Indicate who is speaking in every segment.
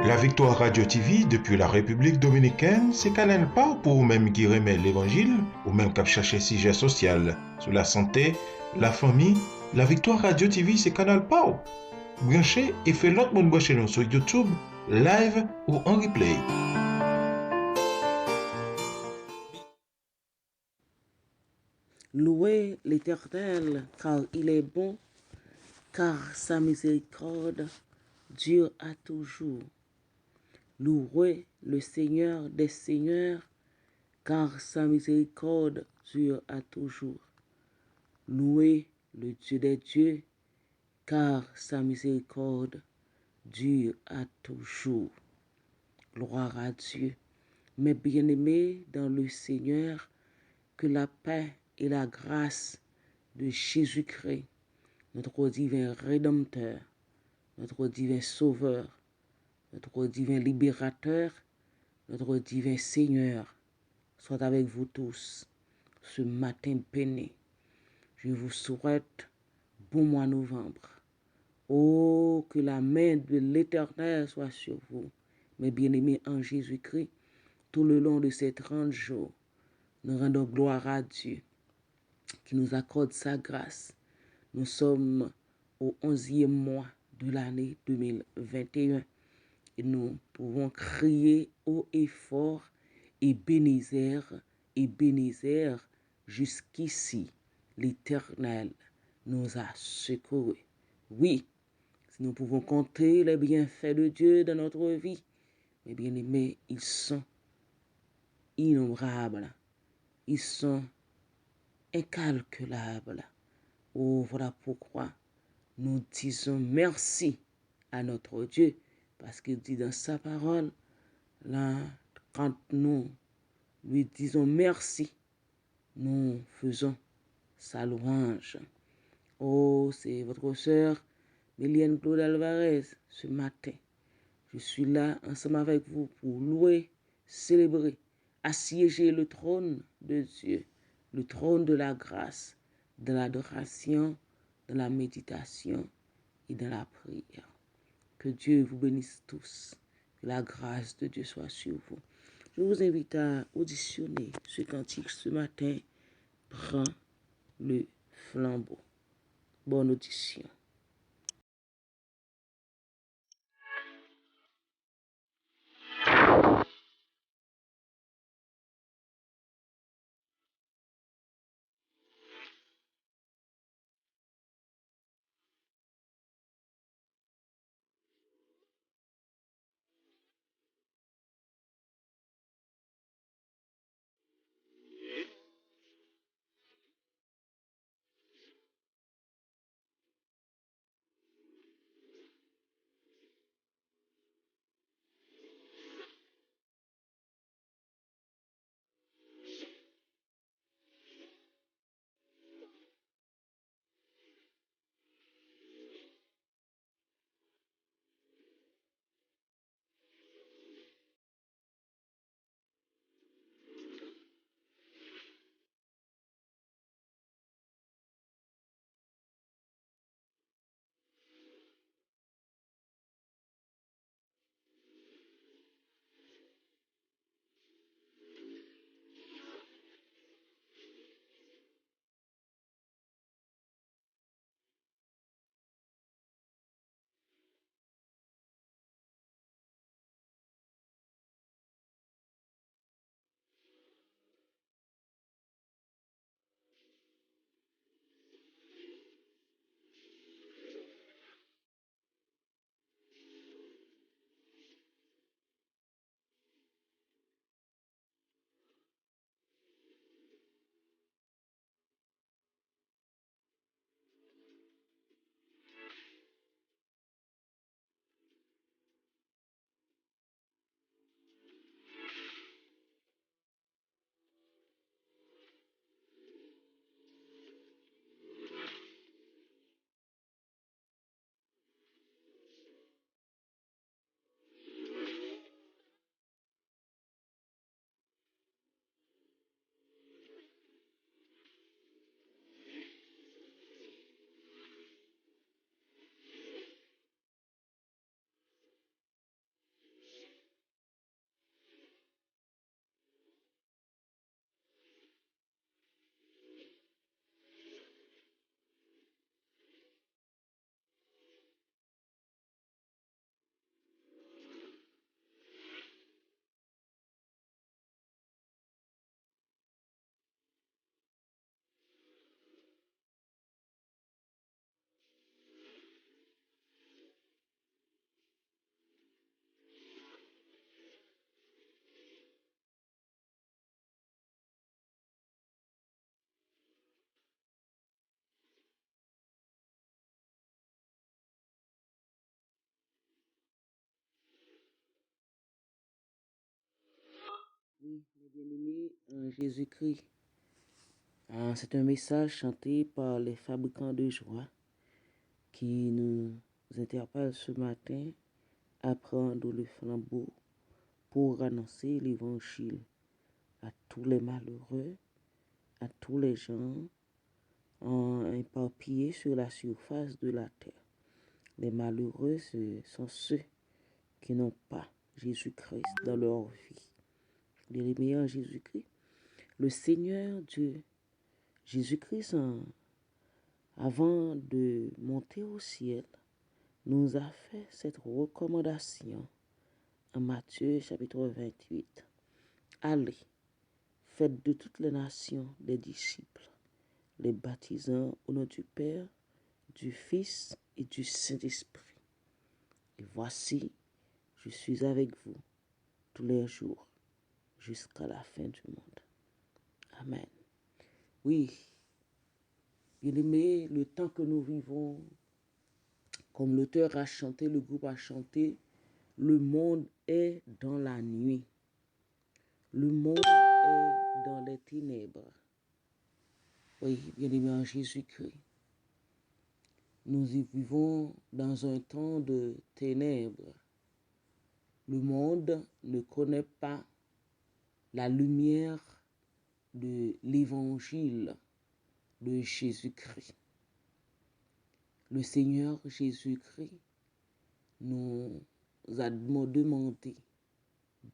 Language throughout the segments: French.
Speaker 1: La Victoire Radio TV depuis la République Dominicaine, c'est Canal pas pour vous-même qui remet l'Évangile, ou même qui chercher sujet social, sur la santé, la famille. La Victoire Radio TV, c'est Canal pas. Branchez et fait l'autre monde brancher nous sur YouTube, live ou en replay.
Speaker 2: Louez l'Éternel, car il est bon, car sa miséricorde dure à toujours. Louez le Seigneur des Seigneurs, car sa miséricorde dure à toujours. Louez le Dieu des dieux, car sa miséricorde dure à toujours. Gloire à Dieu. Mes bien-aimés dans le Seigneur, que la paix et la grâce de Jésus-Christ, notre divin Rédempteur, notre divin Sauveur, notre divin Libérateur, notre divin Seigneur, soit avec vous tous ce matin béni. Je vous souhaite bon mois de novembre. Oh, que la main de l'Éternel soit sur vous, mes bien-aimés en Jésus-Christ, tout le long de ces 30 jours. Nous rendons gloire à Dieu qui nous accorde sa grâce. Nous sommes au 11e mois de l'année 2021 et nous pouvons crier haut et fort et Bénézer, jusqu'ici, l'Éternel nous a secourus. Oui, si nous pouvons compter les bienfaits de Dieu dans notre vie, mes bien-aimés, ils sont innombrables, ils sont incalculables. Oh, voilà pourquoi nous disons merci à notre Dieu, parce qu'il dit dans sa parole, là, quand nous lui disons merci, nous faisons sa louange. Oh, c'est votre sœur Méliane Claude Alvarez ce matin. Je suis là ensemble avec vous pour louer, célébrer, assiéger le trône de Dieu, le trône de la grâce, de l'adoration, de la méditation et de la prière. Que Dieu vous bénisse tous. Que la grâce de Dieu soit sur vous. Je vous invite à auditionner ce cantique ce matin. Prends le flambeau. Bonne audition. Bien-aimé en Jésus-Christ, c'est un message chanté par les fabricants de joie qui nous interpelle ce matin à prendre le flambeau pour annoncer l'évangile à tous les malheureux, à tous les gens éparpillés sur la surface de la terre. Les malheureux, ce sont ceux qui n'ont pas Jésus-Christ dans leur vie. Bien-aimé en Jésus-Christ, le Seigneur Dieu, Jésus-Christ, avant de monter au ciel, nous a fait cette recommandation en Matthieu chapitre 28. Allez, faites de toutes les nations des disciples, les baptisant au nom du Père, du Fils et du Saint-Esprit. Et voici, je suis avec vous tous les jours jusqu'à la fin du monde. Amen. Oui, bien-aimé, le temps que nous vivons, comme l'auteur a chanté, le groupe a chanté, le monde est dans la nuit. Le monde est dans les ténèbres. Oui, bien-aimé en Jésus-Christ. Nous y vivons dans un temps de ténèbres. Le monde ne connaît pas la lumière de l'évangile de Jésus-Christ. Le Seigneur Jésus-Christ nous a demandé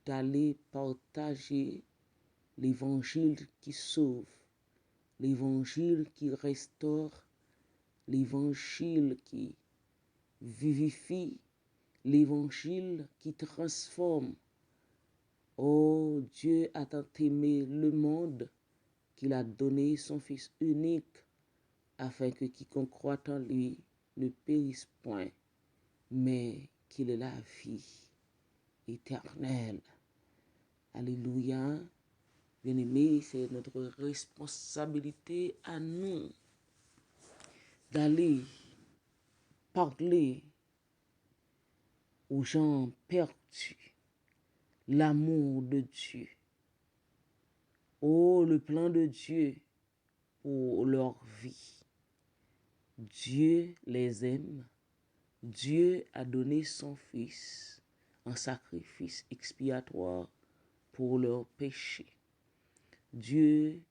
Speaker 2: d'aller partager l'évangile qui sauve, l'évangile qui restaure, l'évangile qui vivifie, l'évangile qui transforme. Oh, Dieu a tant aimé le monde qu'il a donné son Fils unique afin que quiconque croit en lui ne périsse point, mais qu'il ait la vie éternelle. Alléluia. Bien-aimés, c'est notre responsabilité à nous d'aller parler aux gens perdus l'amour de Dieu. Oh, le plan de Dieu pour leur vie. Dieu les aime. Dieu a donné son Fils en sacrifice expiatoire pour leurs péchés. Dieu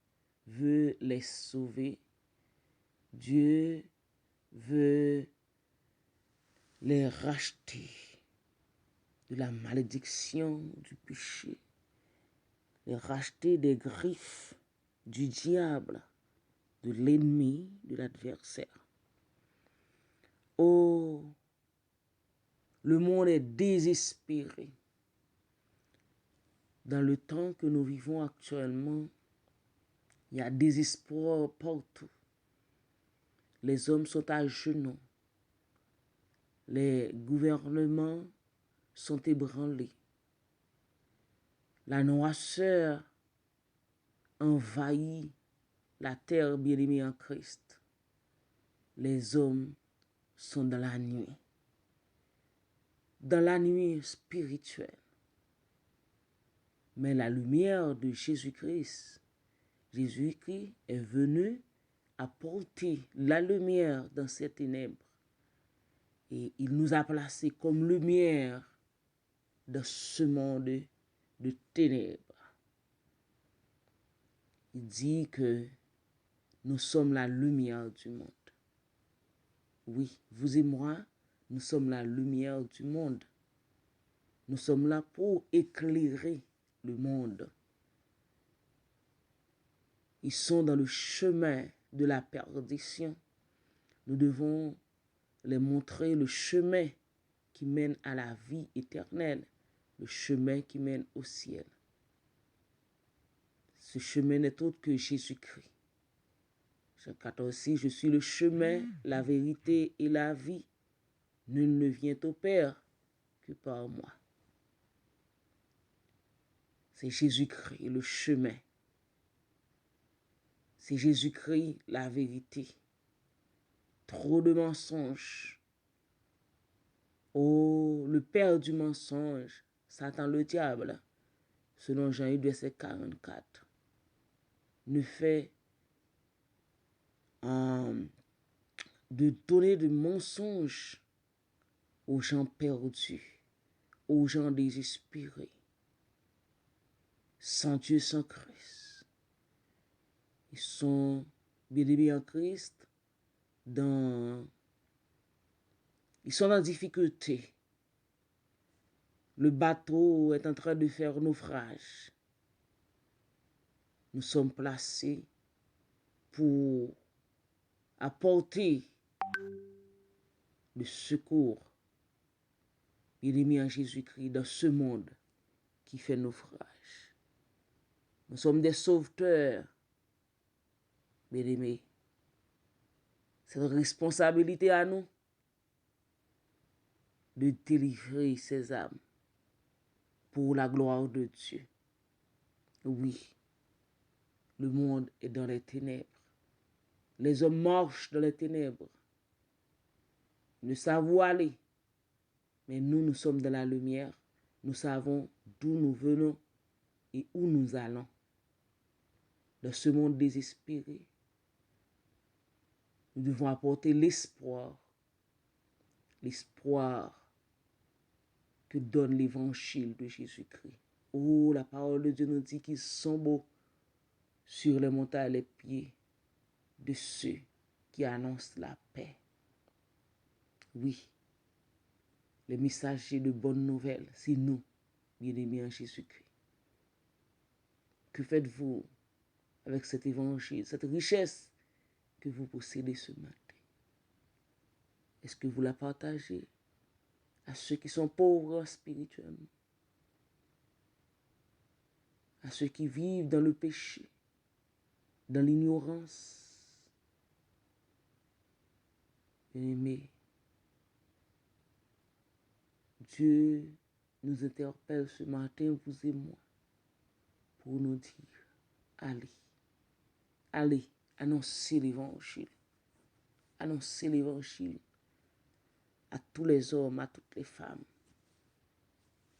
Speaker 2: veut les sauver. Dieu veut les racheter de la malédiction du péché, les racheter des griffes du diable, de l'ennemi, de l'adversaire. Oh, le monde est désespéré. Dans le temps que nous vivons actuellement, il y a désespoir partout. Les hommes sont à genoux. Les gouvernements sont ébranlés. La noirceur envahit la terre bien-aimée en Christ. Les hommes sont dans la nuit spirituelle. Mais la lumière de Jésus-Christ est venu apporter la lumière dans ces ténèbres. Et il nous a placés comme lumière dans ce monde de ténèbres. Il dit que nous sommes la lumière du monde. Oui, vous et moi, nous sommes la lumière du monde. Nous sommes là pour éclairer le monde. Ils sont dans le chemin de la perdition. Nous devons les montrer le chemin qui mène à la vie éternelle, le chemin qui mène au ciel. Ce chemin n'est autre que Jésus-Christ. Jean 14, je suis le chemin, la vérité et la vie. Nul ne vient au Père que par moi. C'est Jésus-Christ le chemin. C'est Jésus-Christ la vérité. Trop de mensonges. Oh, le père du mensonge, Satan le diable, selon Jean 8, verset 44, ne fait de donner de mensonges aux gens perdus, aux gens désespérés, sans Dieu, sans Christ. Ils sont bien-aimés en Christ, ils sont en difficulté. Le bateau est en train de faire naufrage. Nous sommes placés pour apporter le secours, bien-aimés en Jésus-Christ, dans ce monde qui fait naufrage. Nous sommes des sauveteurs, bien-aimés. C'est notre responsabilité à nous de délivrer ces âmes pour la gloire de Dieu. Oui, le monde est dans les ténèbres. Les hommes marchent dans les ténèbres. Ils ne savent où aller. Mais nous, nous sommes dans la lumière. Nous savons d'où nous venons et où nous allons. Dans ce monde désespéré, nous devons apporter l'espoir. L'espoir que donne l'évangile de Jésus-Christ. Oh, la parole de Dieu nous dit qu'ils sont beaux sur les montagnes les pieds de ceux qui annoncent la paix. Oui, les messagers de bonnes nouvelles, c'est nous, bien-aimés en Jésus-Christ. Que faites-vous avec cet évangile, cette richesse que vous possédez ce matin? Est-ce que vous la partagez à ceux qui sont pauvres spirituellement, à ceux qui vivent dans le péché, dans l'ignorance? Bien-aimés, Dieu nous interpelle ce matin, vous et moi, pour nous dire, allez, allez, annoncez l'évangile. Annoncez l'évangile à tous les hommes, à toutes les femmes.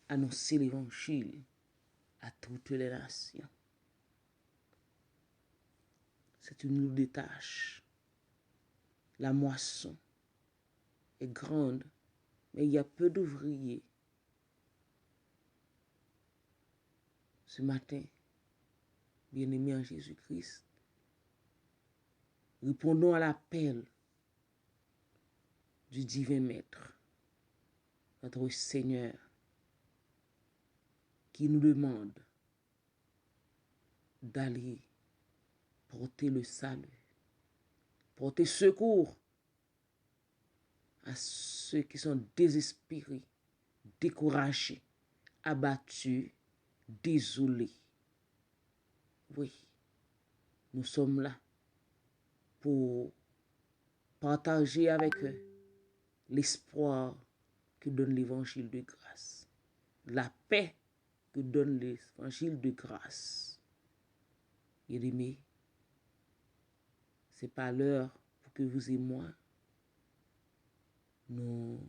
Speaker 2: Annoncez l'évangile à toutes les nations. C'est une lourde tâche. La moisson est grande, mais il y a peu d'ouvriers. Ce matin, bien-aimés en Jésus-Christ, répondons à l'appel du divin Maître, notre Seigneur, qui nous demande d'aller porter le salut, porter secours à ceux qui sont désespérés, découragés, abattus, désolés. Oui, nous sommes là pour partager avec eux l'espoir que donne l'évangile de grâce, la paix que donne l'évangile de grâce. Bien-aimés, ce n'est pas l'heure pour que vous et moi, nous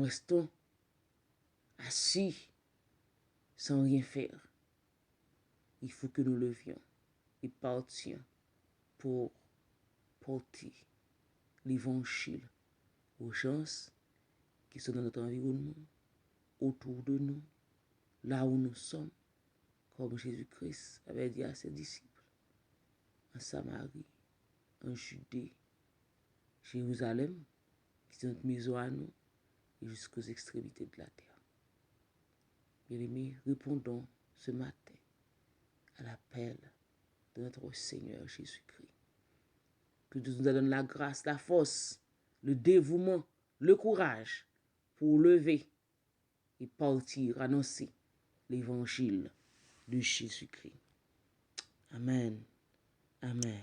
Speaker 2: restons assis sans rien faire. Il faut que nous levions et partions pour porter l'évangile aux gens qui sont dans notre environnement, autour de nous, là où nous sommes, comme Jésus-Christ avait dit à ses disciples, en Samarie, en Judée, Jérusalem, qui sont notre maison à nous, et jusqu'aux extrémités de la terre. Bien-aimés, répondons ce matin à l'appel de notre Seigneur Jésus-Christ. Que Dieu nous donne la grâce, la force, le dévouement, le courage pour lever et partir annoncer l'évangile de Jésus-Christ. Amen. Amen.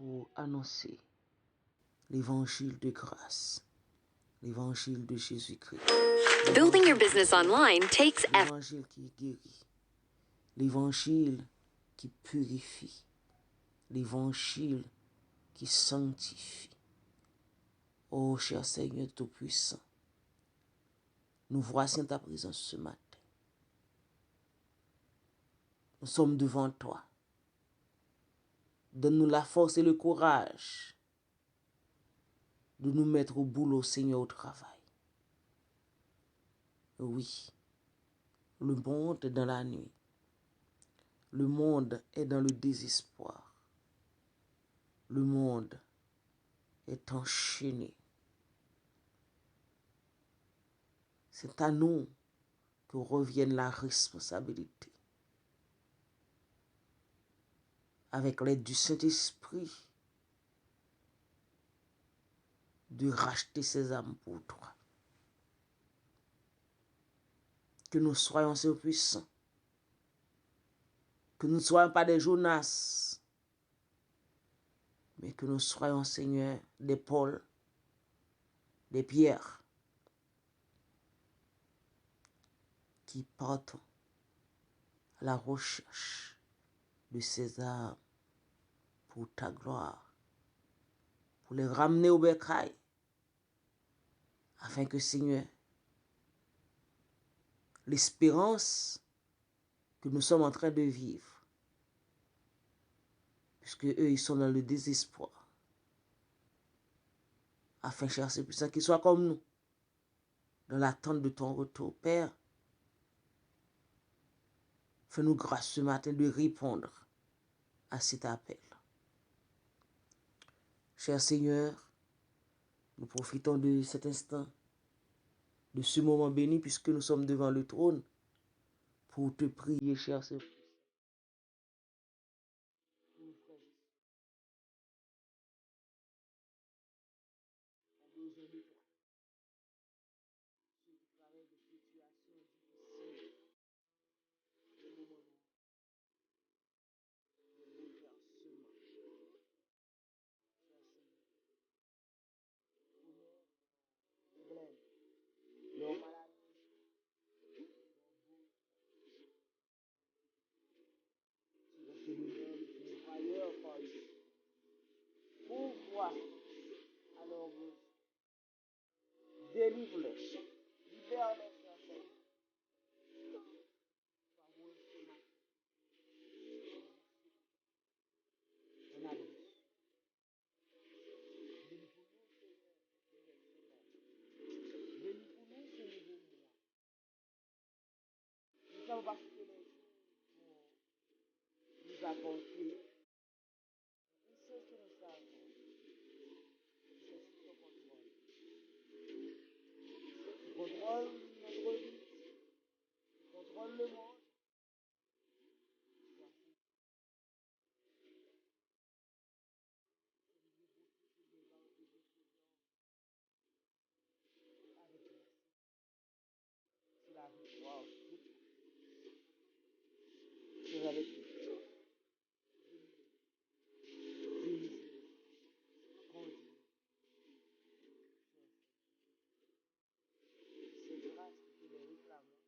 Speaker 2: pour annoncer l'évangile de grâce, l'évangile de Jésus-Christ.
Speaker 3: Building your business online takes effort.
Speaker 2: L'évangile qui guérit, l'évangile qui purifie, l'évangile qui sanctifie. Ô cher Seigneur Tout-Puissant, nous voici en ta présence ce matin. Nous sommes devant toi. Donne-nous la force et le courage de nous mettre au boulot, Seigneur, au travail. Oui, le monde est dans la nuit. Le monde est dans le désespoir. Le monde est enchaîné. C'est à nous que revienne la responsabilité. Avec l'aide du Saint-Esprit, de racheter ces âmes pour toi. Que nous soyons puissants. Que nous ne soyons pas des Jonas, mais que nous soyons, Seigneur, des Paul, des Pierre, qui partent à la recherche de ces âmes pour ta gloire, pour les ramener au bercail, afin que, Seigneur, l'espérance que nous sommes en train de vivre, puisque eux, ils sont dans le désespoir, afin, cher Saint-Puissant, qu'ils soient comme nous, dans l'attente de ton retour. Père, fais-nous grâce ce matin de répondre à cet appel. Cher Seigneur, nous profitons de cet instant, de ce moment béni, puisque nous sommes devant le trône, pour te prier, cher Seigneur. Délivre-les, libère-les, cher Seigneur. Nous savons parce que les nous apporter une chose que nous savons, c'est sous ton contrôle. Tu contrôles notre vie, tu contrôles le monde. C'est la victoire. C'est avec toi. C'est grâce que nous réclamons.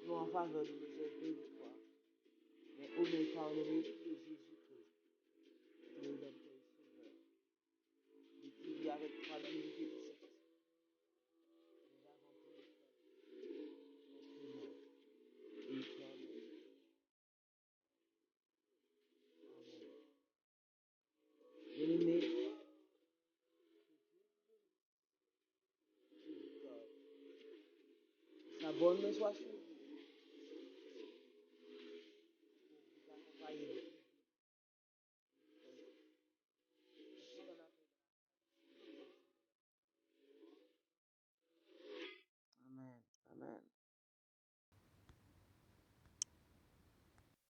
Speaker 2: Nous en faveur de nos victoire. Mais au même temps, le mérite de Jésus-Christ, le Rédempteur et Sauveur, et qui vit avec toi l'unité du Saint-Esprit. bonne soit sur